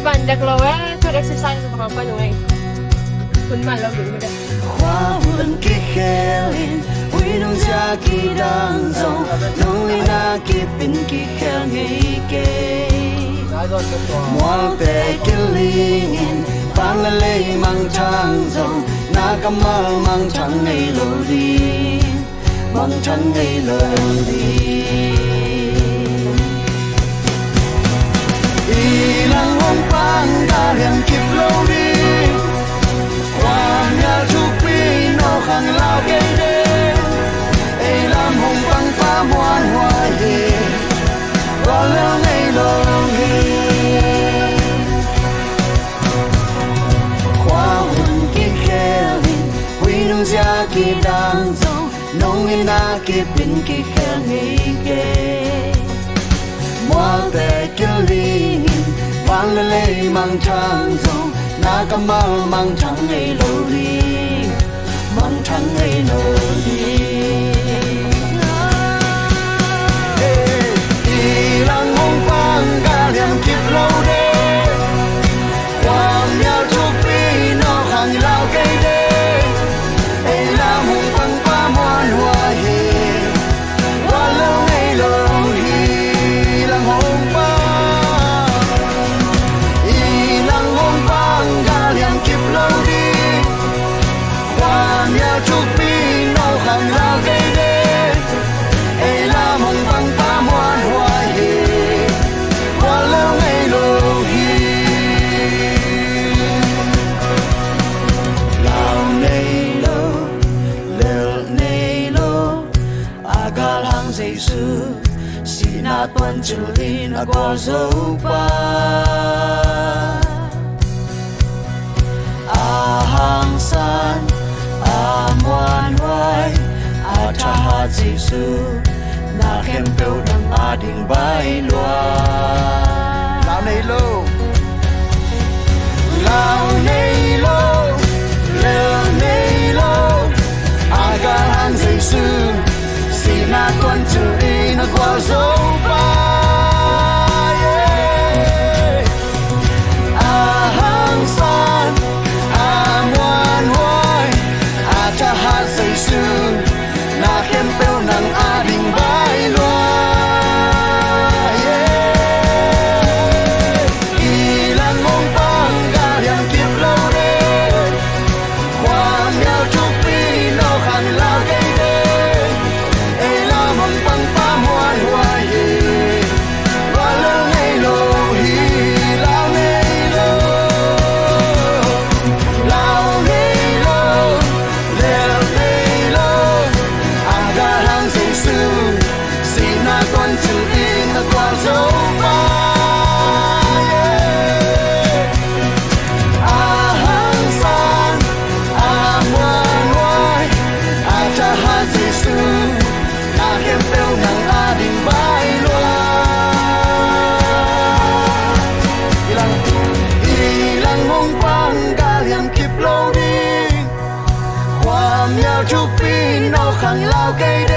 bạn đặc lâu á cho exercise của họ qua rồiคุณมันเราอยู่ไม่ได้花纹给黑林为农家给当中农里那给本给黑黑给莫被给林放了泪mang长中那个梦mang长的路里mang长的路里一浪红光大亮给路里ความยาวทุกปีโนขังลาวเกเดไอ้ลำหงฟังฟ้ามวนหัวเฮรอเรื่องในโลกเฮความหุ่นกี่แค่ลินวินุ่งจะกี่ดังจงน้องให้นากี่เป็นกี่แค่ให้เกมัวแต่กี่ลินฟังละเลยมังทางจงนาก็มังทั้งไอ้โลลีมังทั้งไอ้โลลีอีหลังหงฟังกาเลียมคิดโลเดความยาวทุกปีนอกห่างลาวไกลเดไอ้ลำหงฟังฟ้ามวนหัวเฮว่าเรื่องไอ้โลลีหลังหงฟังความยาวทุกปีโนขังลาวไกลเดไอ้ลำหงฟังฟ้ามวนหัวเฮว่าเรื่องไอ้โลฮีลาวในโลเลือในโลอากาลังใจสูสีนาตวันจุลีนากอโซปาhàng san moan hoài cha ha Giêsu na khem bêu đằng đình bay loa lao này lô leo này lô aga hàng Giêsu si na tuan chu đi na qua dấu ba hàng san Giêsu na khem bêu nang đình bay loa y lang ngong bang ga yang kiếp lâu đêความยาวทุกปีโนขังลาวไกลเดไอ้ลาวหงฟังฟ้ามวนหัวเฮว่าเรื่องไอ้โลฮีลาวในโลลาวในโลsi na con chữ in na qua dấu ba hang san ngoan ngoai cha ha Giêsu na khem bêu nang đình bay loa ilang hong pang ga liam kip lo đi ความยาวทุกปีโนขังลาวไกล